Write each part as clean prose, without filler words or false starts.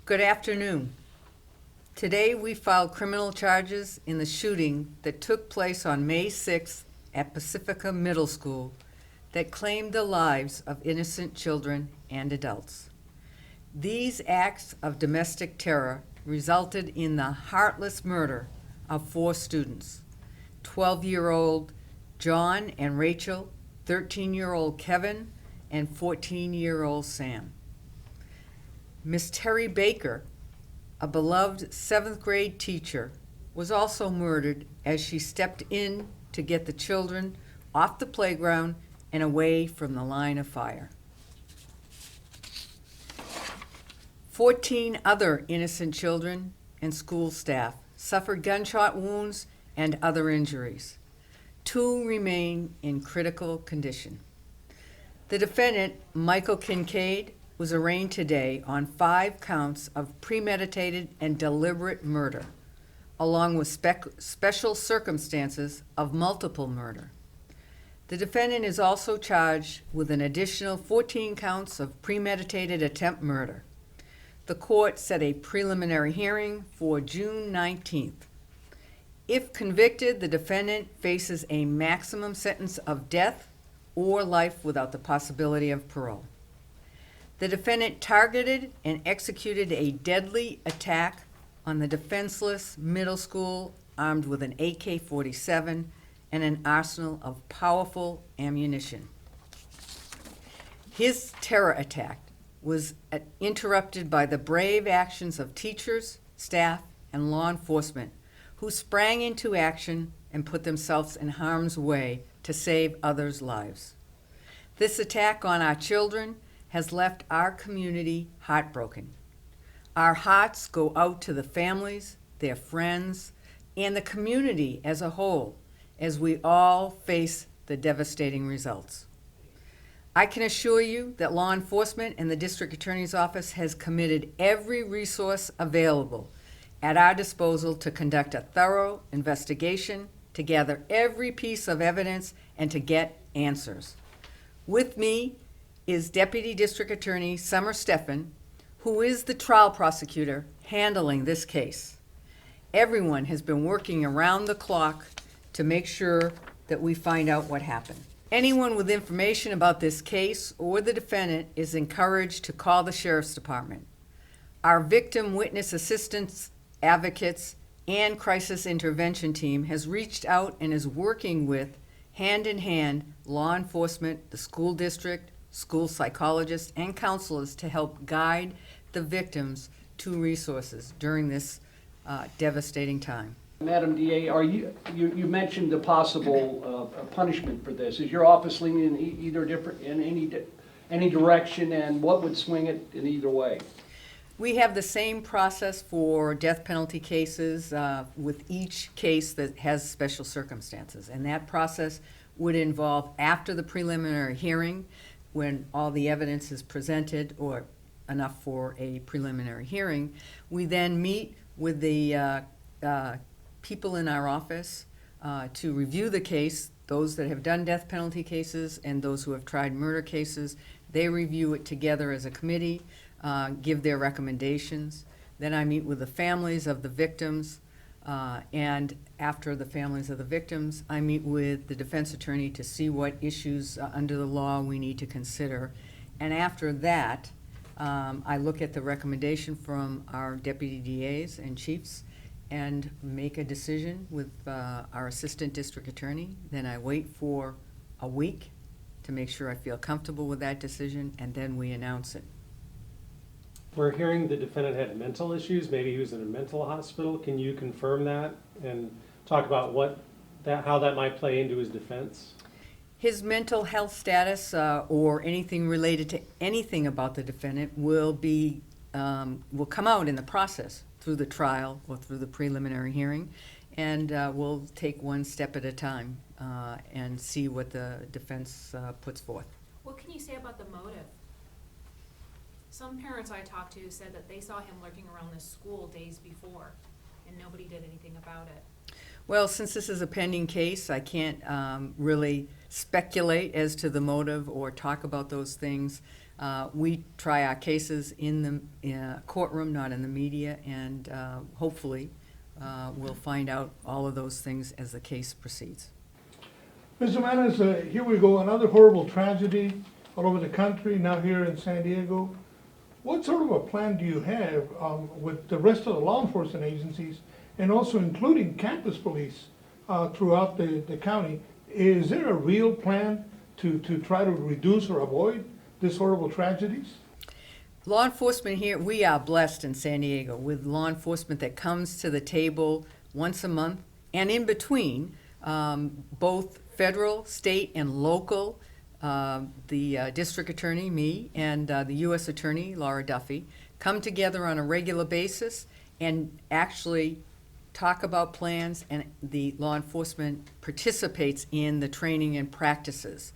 Good afternoon. Today we filed criminal charges in the shooting that took place on May 6th at Pacifica Middle School that claimed the lives of innocent children and adults. These acts of domestic terror resulted in the heartless murder of 4 students, 12-year-old John and Rachel, 13-year-old Kevin, and 14-year-old Sam. Miss Terry Baker, a beloved 7th grade teacher, was also murdered as she stepped in to get the children off the playground and away from the line of fire. 14 other innocent children and school staff suffered gunshot wounds and other injuries. 2 remain in critical condition. The defendant, Michael Kincaid, was arraigned today on 5 counts of premeditated and deliberate murder, along with special circumstances of multiple murder. The defendant is also charged with an additional 14 counts of premeditated attempt murder. The court set a preliminary hearing for June 19th. If convicted, the defendant faces a maximum sentence of death or life without the possibility of parole. The defendant targeted and executed a deadly attack on the defenseless middle school armed with an AK-47 and an arsenal of powerful ammunition. His terror attack was interrupted by the brave actions of teachers, staff, and law enforcement who sprang into action and put themselves in harm's way to save others' lives. This attack on our children has left our community heartbroken. Our hearts go out to the families, their friends, and the community as a whole as we all face the devastating results. I can assure you that law enforcement and the District Attorney's Office has committed every resource available at our disposal to conduct a thorough investigation, to gather every piece of evidence, and to get answers. With me is Deputy District Attorney Summer Stephan, who is the trial prosecutor handling this case. Everyone has been working around the clock to make sure that we find out what happened. Anyone with information about this case or the defendant is encouraged to call the Sheriff's Department. Our victim witness assistance advocates and crisis intervention team has reached out and is working with, hand in hand, law enforcement, the school district, school psychologists, and counselors to help guide the victims to resources during this devastating time. Madam DA, you mentioned the possible punishment for this. Is your office leaning in either different, in any direction, and what would swing it in either way? We have the same process for death penalty cases with each case that has special circumstances, and that process would involve, after the preliminary hearing, when all the evidence is presented, or enough for a preliminary hearing, we then meet with the people in our office to review the case, those that have done death penalty cases and those who have tried murder cases. They review it together as a committee, give their recommendations. Then I meet with the families of the victims, and after the families of the victims, I meet with the defense attorney to see what issues under the law we need to consider. And after that, I look at the recommendation from our deputy DAs and chiefs and make a decision with our assistant district attorney. Then I wait for a week to make sure I feel comfortable with that decision, and then we announce it. We're hearing the defendant had mental issues. Maybe he was in a mental hospital. Can you confirm that and talk about how that might play into his defense? His mental health status or anything related to anything about the defendant will come out in the process through the trial or through the preliminary hearing, and we'll take one step at a time and see what the defense puts forth. What can you say about the motive? Some parents I talked to said that they saw him lurking around this school days before, and nobody did anything about it. Well, since this is a pending case, I can't really speculate as to the motive or talk about those things. We try our cases in the courtroom, not in the media, and hopefully we'll find out all of those things as the case proceeds. Mr. Manis, here we go, another horrible tragedy all over the country, now here in San Diego. What sort of a plan do you have with the rest of the law enforcement agencies, and also including campus police throughout the county? Is there a real plan to try to reduce or avoid these horrible tragedies? Law enforcement here, we are blessed in San Diego with law enforcement that comes to the table once a month, and in between, both federal, state, and local, the district attorney, me, and the U.S. attorney, Laura Duffy, come together on a regular basis and actually talk about plans, and the law enforcement participates in the training and practices.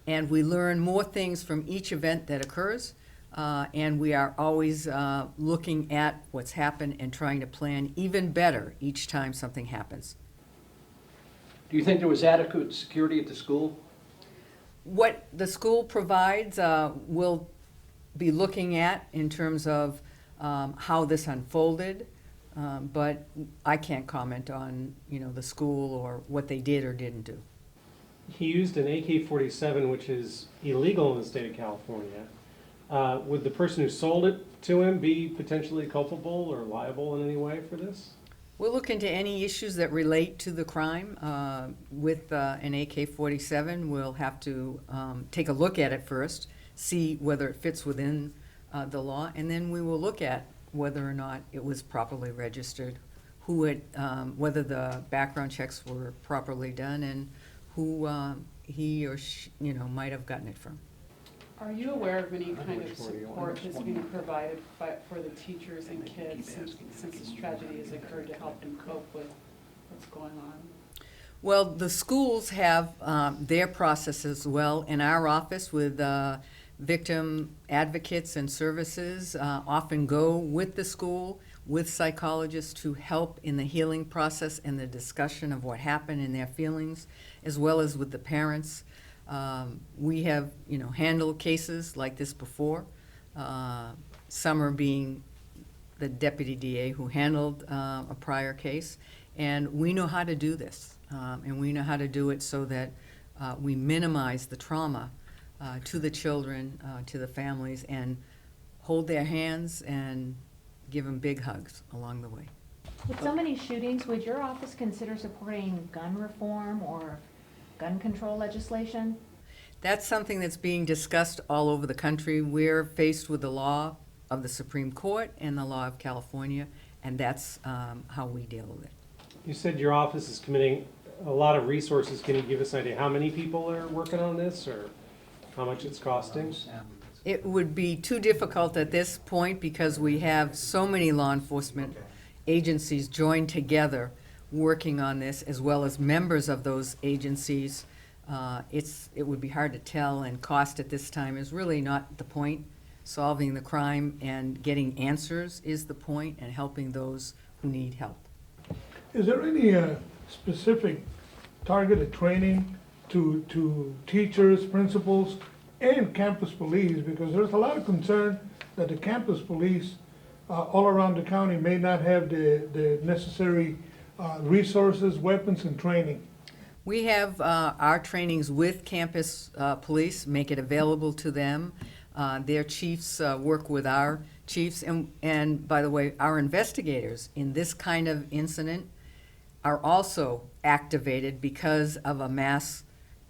And we learn more things from each event that occurs, and we are always looking at what's happened and trying to plan even better each time something happens. Do you think there was adequate security at the school? What the school provides, we'll be looking at in terms of how this unfolded, but I can't comment on, the school or what they did or didn't do. He used an AK-47, which is illegal in the state of California. Would the person who sold it to him be potentially culpable or liable in any way for this? We'll look into any issues that relate to the crime. With an AK-47, we'll have to take a look at it first, see whether it fits within the law, and then we will look at whether or not it was properly registered, whether the background checks were properly done, and who he or she, might have gotten it from. Are you aware of any kind of Which one do you want? support that's being provided for the teachers and kids since this tragedy has occurred to help them cope with what's going on? Well, the schools have their process as well. In our office with victim advocates and services often go with the school, with psychologists to help in the healing process and the discussion of what happened and their feelings, as well as with the parents. We have, handled cases like this before. Summer being the deputy DA who handled a prior case, and we know how to do this, and we know how to do it so that we minimize the trauma to the children, to the families, and hold their hands and give them big hugs along the way. With so many shootings, would your office consider supporting gun reform or gun control legislation? That's something that's being discussed all over the country. We're faced with the law of the Supreme Court and the law of California, and that's how we deal with it. You said your office is committing a lot of resources. Can you give us an idea how many people are working on this or how much it's costing? It would be too difficult at this point because we have so many law enforcement agencies joined together working on this, as well as members of those agencies. It would be hard to tell, and cost at this time is really not the point. Solving the crime and getting answers is the point, and helping those who need help. Is there any specific targeted training to teachers, principals, and campus police? Because there's a lot of concern that the campus police all around the county may not have the necessary resources, weapons, and training. We have our trainings with campus police, make it available to them. Their chiefs work with our chiefs, and by the way, our investigators in this kind of incident are also activated because of a mass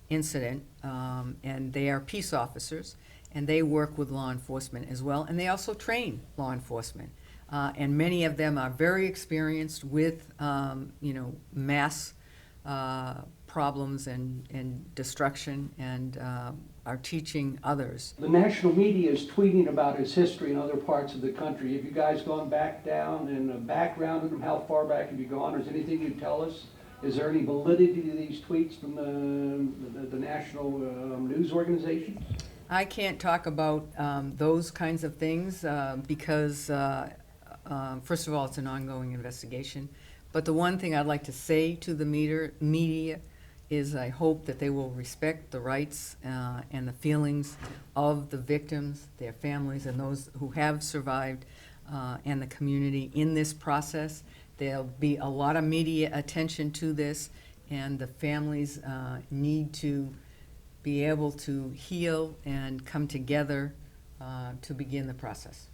incident, and they are peace officers, and they work with law enforcement as well, and they also train law enforcement. And many of them are very experienced with, mass problems and destruction, and are teaching others. The national media is tweeting about his history in other parts of the country. Have you guys gone back down and backgrounded him? How far back have you gone? Or is there anything you'd tell us? Is there any validity to these tweets from the national news organizations? I can't talk about those kinds of things because, first of all, it's an ongoing investigation. But the one thing I'd like to say to the media is I hope that they will respect the rights and the feelings of the victims, their families, and those who have survived, and the community in this process. There'll be a lot of media attention to this, and the families need to be able to heal and come together to begin the process.